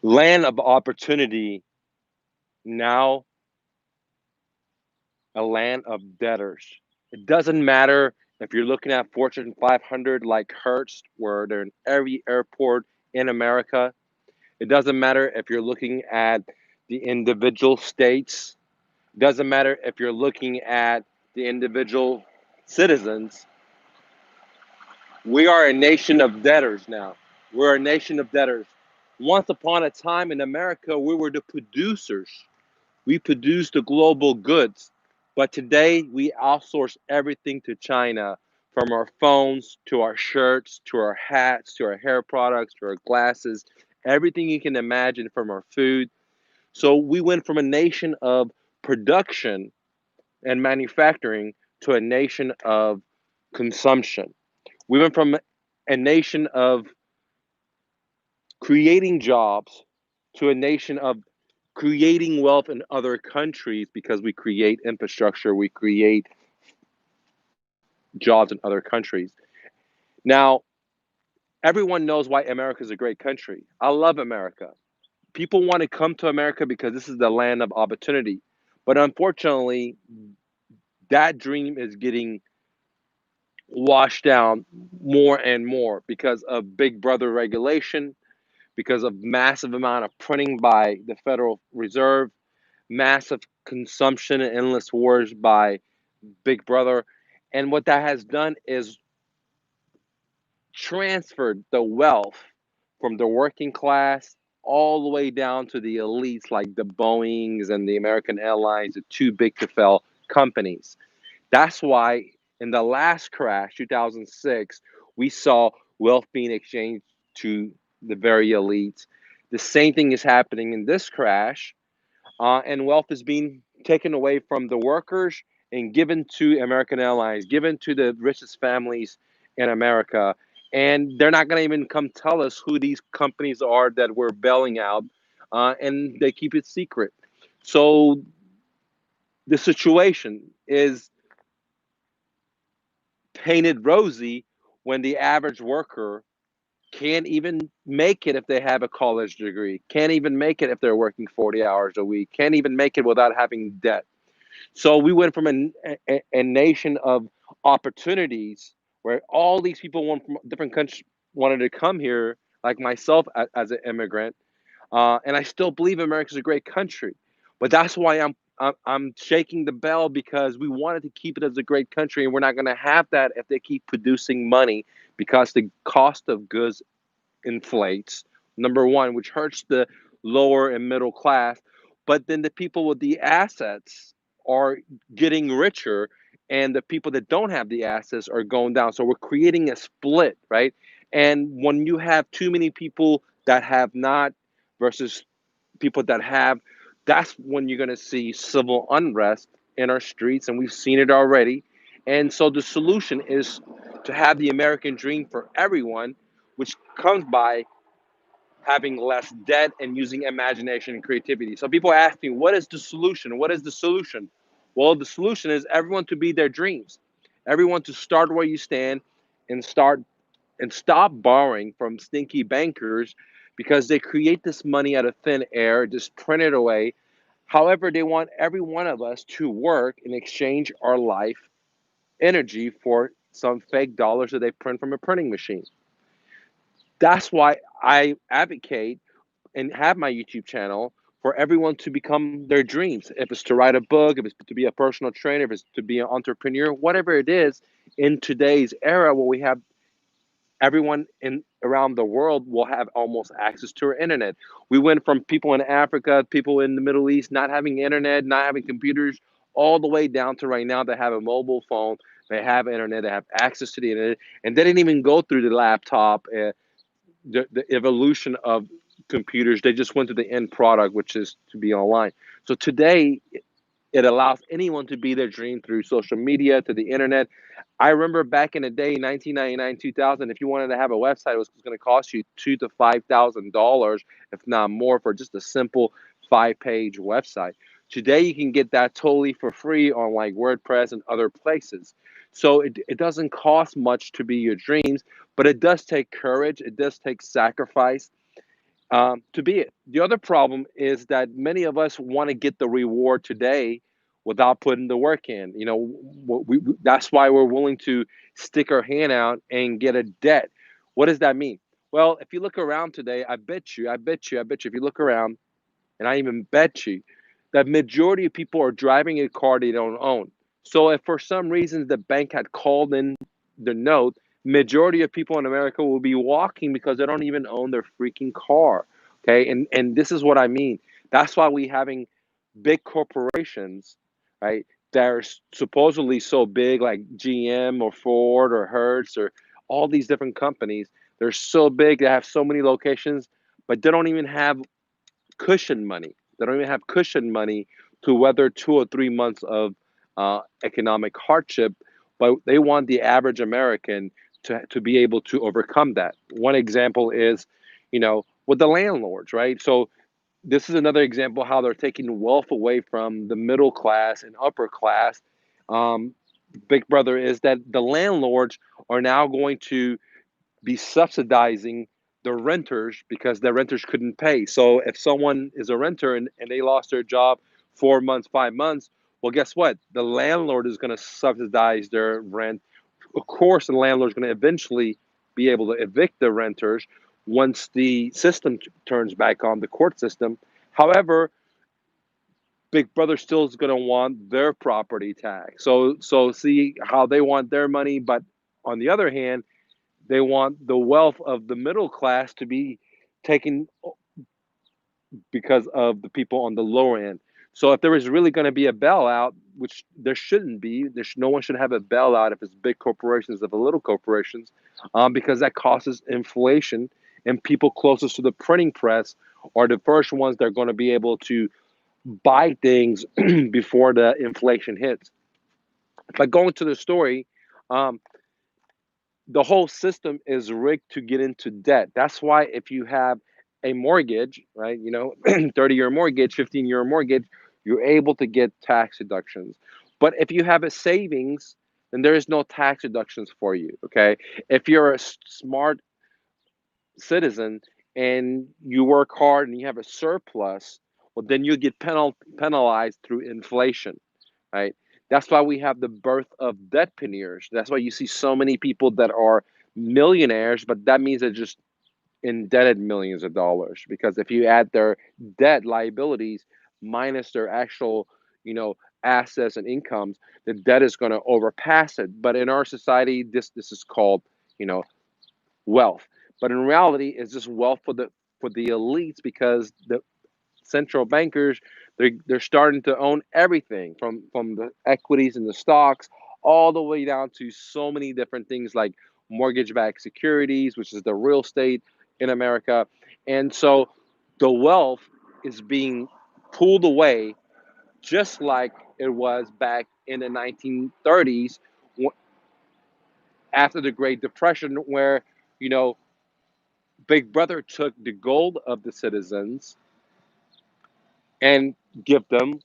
Land of opportunity, now a land of debtors. It doesn't matter if you're looking at Fortune 500 like Hertz, where they're in every airport in America. It doesn't matter if you're looking at the individual states. It doesn't matter if you're looking at the individual citizens. We are a nation of debtors now. We're a nation of debtors. Once upon a time in America, we were the producers. We produced the global goods. But today, we outsource everything to China, from our phones to our shirts to our hats to our hair products to our glasses, everything you can imagine, from our food. So we went from a nation of production and manufacturing to a nation of consumption. We went from a nation of creating jobs to a nation of creating wealth in other countries, because we create infrastructure, we create jobs in other countries. Now, everyone knows why America is a great country. I love America. People want to come to America because this is the land of opportunity. But unfortunately, that dream is getting washed down more and more because of big brother regulation, because of massive amount of printing by the Federal Reserve, massive consumption and endless wars by big brother. And what that has done is transferred the wealth from the working class all the way down to the elites, like the Boeings and the American Airlines, the too big to fail companies. That's why in the last crash, 2006, we saw wealth being exchanged to the very elites. The same thing is happening in this crash, and wealth is being taken away from the workers and given to American Airlines, given to the richest families in America. And they're not going to even come tell us who these companies are that we're bailing out, and they keep it secret. So the situation is painted rosy when the average worker can't even make it if they have a college degree, can't even make it if they're working 40 hours a week, can't even make it without having debt. So we went from a nation of opportunities where all these people from different countries wanted to come here, like myself as an immigrant, and I still believe America's a great country. But that's why I'm shaking the bell, because we wanted to keep it as a great country, and we're not going to have that if they keep producing money, because the cost of goods inflates. Number one, which hurts the lower and middle class, but then the people with the assets are getting richer, and the people that don't have the assets are going down. So we're creating a split, right? And when you have too many people that have not versus people that have, that's when you're going to see civil unrest in our streets, and we've seen it already. And so the solution is to have the American dream for everyone, which comes by having less debt and using imagination and creativity. So people ask me, what is the solution? What is the solution? Well, the solution is everyone to be their dreams, everyone to start where you stand, and stop borrowing from stinky bankers, because they create this money out of thin air, just print it away. However, they want every one of us to work and exchange our life energy for some fake dollars that they print from a printing machine. That's why I advocate and have my YouTube channel for everyone to become their dreams. If it's to write a book, if it's to be a personal trainer, if it's to be an entrepreneur, whatever it is, in today's era where we have everyone in around the world will have almost access to our internet. We went from people in Africa, people in the Middle East not having internet, not having computers, all the way down to right now they have a mobile phone, they have internet, they have access to the internet, and they didn't even go through the laptop, the evolution of computers. They just went to the end product, which is to be online. So today, it allows anyone to be their dream through social media, to the internet. I remember back in the day, 1999, 2000, if you wanted to have a website, it was going to cost you $2,000 to $5,000, if not more, for just a simple 5-page website. Today, you can get that totally for free on like WordPress and other places. So it doesn't cost much to be your dreams, but it does take courage. It does take sacrifice. to be it. The other problem is that many of us want to get the reward today without putting the work in. That's why we're willing to stick our hand out and get a debt. What does that mean? Well, if you look around today, I bet you, if you look around, and I even bet you that majority of people are driving a car they don't own. So if for some reason the bank had called in the note, majority of people in America will be walking because they don't even own their freaking car. Okay, and this is what I mean. That's why we having big corporations, right? That are supposedly so big, like GM or Ford or Hertz or all these different companies. They're so big. They have so many locations, but they don't even have cushion money. They don't even have cushion money to weather 2 or 3 months of economic hardship, but they want the average American to be able to overcome that. One example is, with the landlords, right? So this is another example how they're taking wealth away from the middle class and upper class. Um, Big Brother is that the landlords are now going to be subsidizing the renters because the renters couldn't pay. So if someone is a renter and they lost their job 4 months, 5 months, well, guess what? The landlord is going to subsidize their rent. Of course, the landlord is going to eventually be able to evict the renters once the system turns back on, the court system. However, Big Brother still is going to want their property tax. So see how they want their money, but on the other hand, they want the wealth of the middle class to be taken because of the people on the lower end. So if there is really going to be a bailout, which there shouldn't be, no one should have a bailout if it's big corporations of the little corporations, because that causes inflation, and people closest to the printing press are the first ones that are going to be able to buy things before the inflation hits. But going to the story, um, the whole system is rigged to get into debt. That's why if you have a mortgage, right, 30-year mortgage, 15-year mortgage, you're able to get tax deductions. But if you have a savings, then there is no tax deductions for you, okay? If you're a smart citizen and you work hard and you have a surplus, well, then you get penalized through inflation, right? That's why we have the birth of debtpreneurs. That's why you see so many people that are millionaires, but that means they're just indebted millions of dollars. Because if you add their debt liabilities minus their actual, you know, assets and incomes, the debt is going to overpass it. But in our society, this is called, you know, wealth. But in reality, it's just wealth for the elites because the central bankers they're starting to own everything from the equities and the stocks all the way down to so many different things like mortgage-backed securities, which is the real estate in America. And so the wealth is being pulled away just like it was back in the 1930s after the Great Depression, where you know Big Brother took the gold of the citizens and give them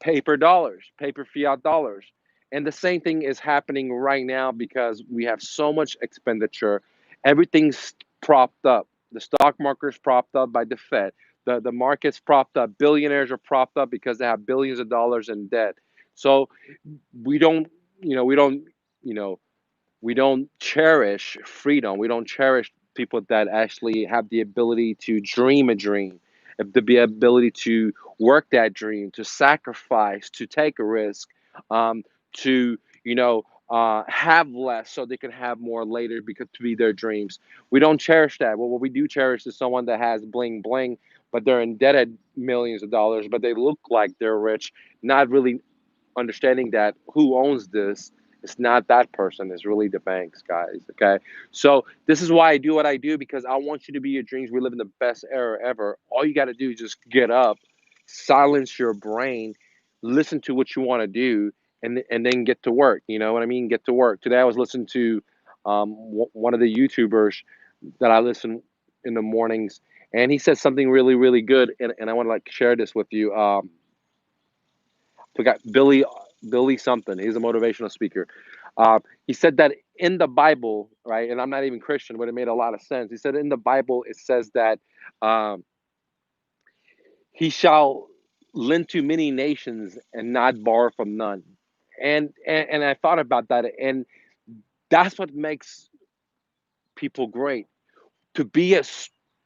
paper dollars, paper fiat dollars. And the same thing is happening right now because we have so much expenditure. Everything's propped up. The stock market is propped up by the Fed. The market's propped up. Billionaires are propped up because they have billions of dollars in debt. So we don't, we don't, you know, we don't cherish freedom. We don't cherish people that actually have the ability to dream a dream, have the ability to work that dream, to sacrifice, to take a risk, to have less so they can have more later because to be their dreams. We don't cherish that. Well, what we do cherish is someone that has bling bling, but they're indebted millions of dollars, but they look like they're rich, not really understanding that who owns this, it's not that person, it's really the banks, guys. Okay, so this is why I do what I do, because I want you to be your dreams. We live in the best era ever. All you got to do is just get up, silence your brain, listen to what you want to do, and then get to work. You know what I mean? Get to work. Today I was listening to one of the YouTubers that I listen in the mornings, and he said something really really good, and I want to like share this with you. Forgot Billy something. He's a motivational speaker. He said that in the Bible, right? And I'm not even Christian, but it made a lot of sense. He said in the Bible it says that um, he shall lend to many nations and not borrow from none. And I thought about that, and that's what makes people great. To be a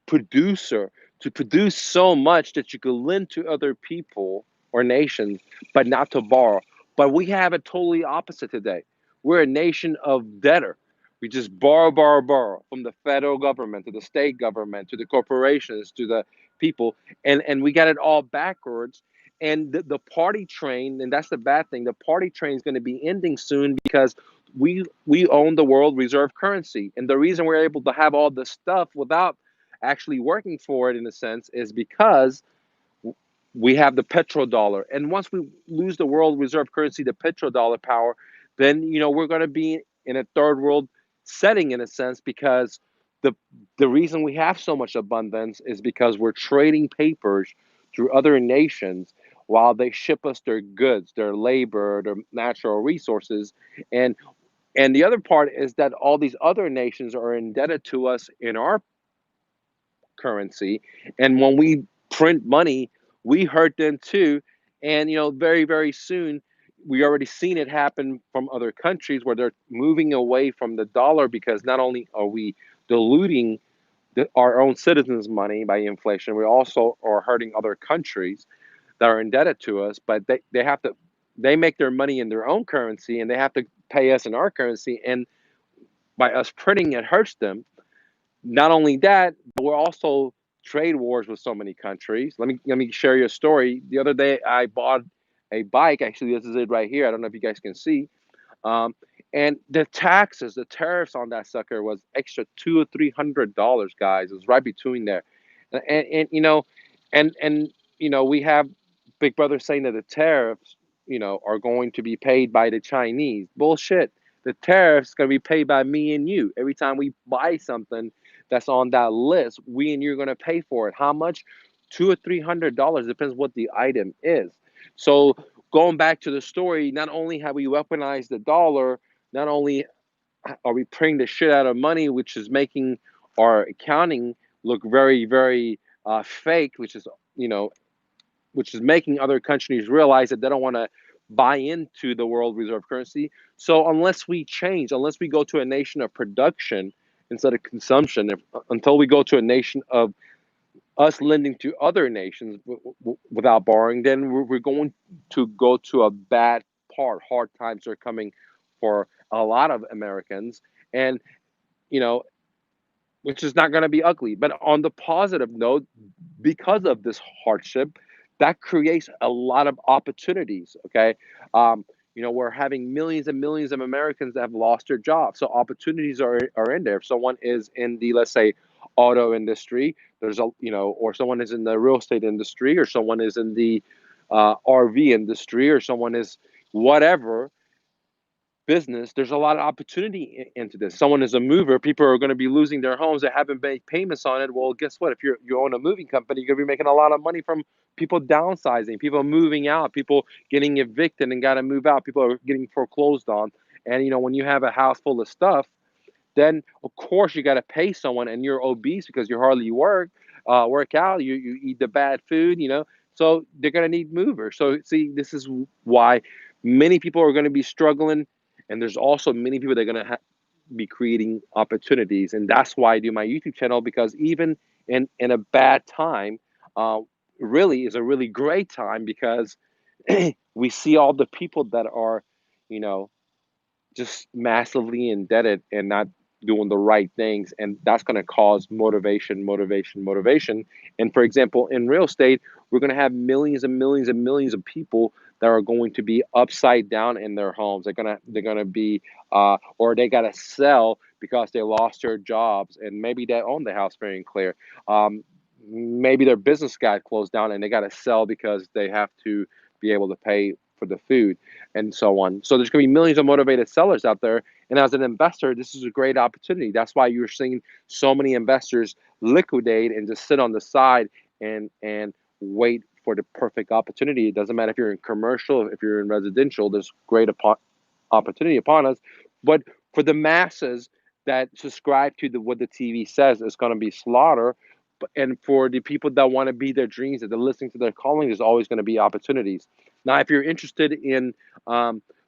producer, to produce so much that you could lend to other people or nations, but not to borrow. But we have it totally opposite today. We're a nation of debtor. We just borrow, borrow, borrow from the federal government to the state government to the corporations to the people, and we got it all backwards. And the party train, and that's the bad thing. The party train is going to be ending soon because we own the world reserve currency, and the reason we're able to have all this stuff without actually working for it in a sense is because we have the petrodollar. And once we lose the world reserve currency, the petrodollar power, then we're going to be in a third world setting in a sense, because the the reason we have so much abundance is because we're trading papers through other nations while they ship us their goods, their labor, their natural resources. And the other part is that all these other nations are indebted to us in our currency. And when we print money, we hurt them too. And very, very soon, we already seen it happen from other countries where they're moving away from the dollar, because not only are we diluting our own citizens' money by inflation, we also are hurting other countries that are indebted to us, but they have to they make their money in their own currency and they have to pay us in our currency. And by us printing, it hurts them. Not only that, but we're also trade wars with so many countries. Let me share you a story. The other day, I bought a bike. Actually, this is it right here. I don't know if you guys can see. Um, and the taxes, the tariffs on that sucker was extra $200 or $300, guys. It was right between there, and we have Big Brother saying that the tariffs, are going to be paid by the Chinese. Bullshit. The tariffs going to be paid by me and you. Every time we buy something that's on that list, we and you're going to pay for it. How much? $200 or $300, depends what the item is. So going back to the story, not only have we weaponized the dollar, not only are we printing the shit out of money, which is making our accounting look very, very fake, you know, which is making other countries realize that they don't want to buy into the world reserve currency. So unless we change, unless we go to a nation of production instead of consumption, until we go to a nation of us lending to other nations without borrowing, then we're going to go to a bad part. Hard times are coming for a lot of Americans, and you know, which is not going to be ugly. But on the positive note, because of this hardship, that creates a lot of opportunities. Okay. Um, we're having millions and millions of Americans that have lost their jobs. So opportunities are in there. If someone is in the, let's say, auto industry, or someone is in the real estate industry, or someone is in the RV industry, or someone is whatever business, there's a lot of opportunity into this. Someone is a mover, people are going to be losing their homes that haven't made payments on it. Well, guess what? If you own a moving company, you're going to be making a lot of money from people downsizing, people moving out, people getting evicted and got to move out, people are getting foreclosed on. And when you have a house full of stuff, then of course you got to pay someone, and you're obese because you hardly work out, you eat the bad food, so they're going to need movers. So see, this is why many people are going to be struggling, and there's also many people that are going to be creating opportunities. And that's why I do my YouTube channel, because even in a bad time, uh, really is a really great time, because we see all the people that are, you know just massively indebted and not doing the right things, and that's going to cause motivation, motivation, motivation. And for example, in real estate, we're going to have millions and millions and millions of people that are going to be upside down in their homes. They're going to be or they got to sell because they lost their jobs, and maybe they own the house very clear. um, Maybe their business got closed down and they got to sell because they have to be able to pay for the food and so on. So there's going to be millions of motivated sellers out there. And as an investor, this is a great opportunity. That's why you're seeing so many investors liquidate and just sit on the side and wait for the perfect opportunity. It doesn't matter if you're in commercial, if you're in residential, there's great opportunity upon us. But for the masses that subscribe to what the TV says, it's going to be slaughter. And for the people that want to be their dreams, that they're listening to their calling, there's always going to be opportunities. Now, if you're interested in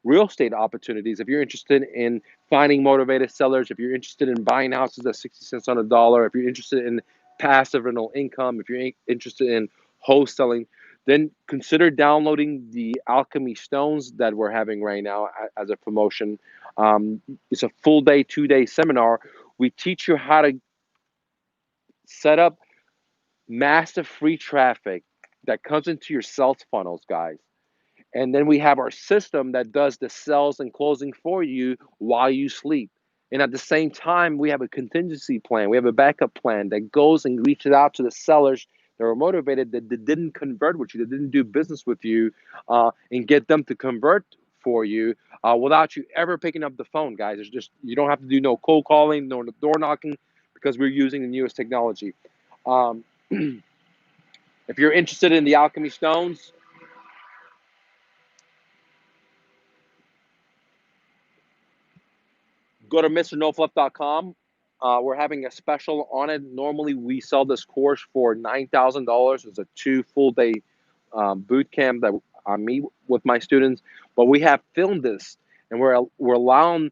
real estate opportunities, if you're interested in finding motivated sellers, if you're interested in buying houses at 60 cents on a dollar, if you're interested in passive rental income, if you're interested in wholesaling, then consider downloading the Alchemy Stones that we're having right now as a promotion. It's a full day, 2 day seminar. We teach you how to set up massive free traffic that comes into your sales funnels, guys. And then we have our system that does the sales and closing for you while you sleep. And at the same time, we have a contingency plan. We have a backup plan that goes and reaches out to the sellers that were motivated, that didn't convert with you, that didn't do business with you, and get them to convert for you without you ever picking up the phone, guys. It's just, you don't have to do no cold calling, no door knocking, because we're using the newest technology. Um, if you're interested in the Alchemy Stones, go to mrnofluff.com. We're having a special on it. Normally, we sell this course for $9,000. It's a 2 full day boot camp that I meet with my students. But we have filmed this, and we're allowing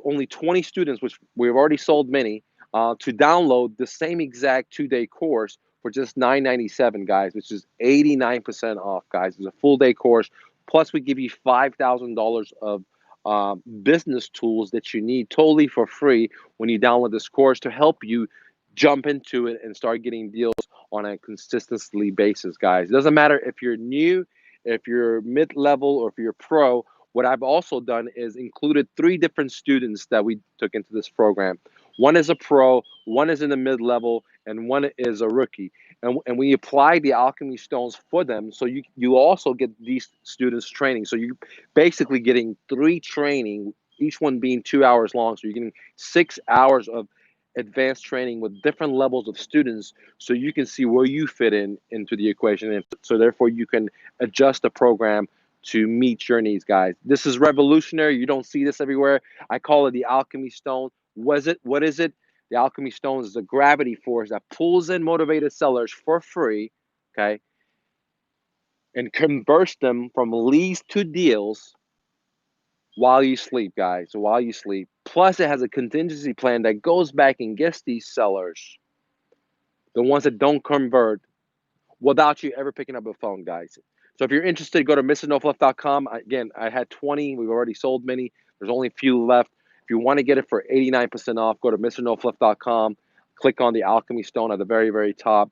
only 20 students, which we've already sold many, to download the same exact 2 day course for just $997, guys, which is 89% off, guys. It's a full day course. Plus, we give you $5,000 of business tools that you need totally for free when you download this course to help you jump into it and start getting deals on a consistently basis, guys. It doesn't matter if you're new, if you're mid-level, or if you're pro. What I've also done is included 3 different students that we took into this program. One is a pro, one is in the mid-level, and one is a rookie. And we apply the alchemy stones for them, so you also get these students training. So you basically getting 3 training, each one being 2 hours long. So you're getting 6 hours of advanced training with different levels of students, so you can see where you fit into the equation, and so therefore you can adjust the program to meet your needs, guys. This is revolutionary. You don't see this everywhere. I call it the alchemy stone. What is it? The alchemy stone is a gravity force that pulls in motivated sellers for free, okay, and converts them from leads to deals while you sleep, guys, while you sleep. Plus, it has a contingency plan that goes back and gets these sellers, the ones that don't convert, without you ever picking up a phone, guys. So if you're interested, go to mrnofluff.com. Again, I had 20. We've already sold many. There's only a few left. If you want to get it for 89% off, go to mrnofluff.com. Click on the alchemy stone at the very, very top.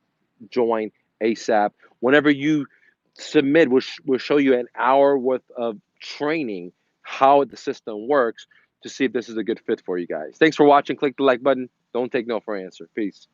Join ASAP. Whenever you submit, we'll show you an hour worth of training, how the system works, to see if this is a good fit for you guys. Thanks for watching. Click the like button. Don't take no for an answer. Peace.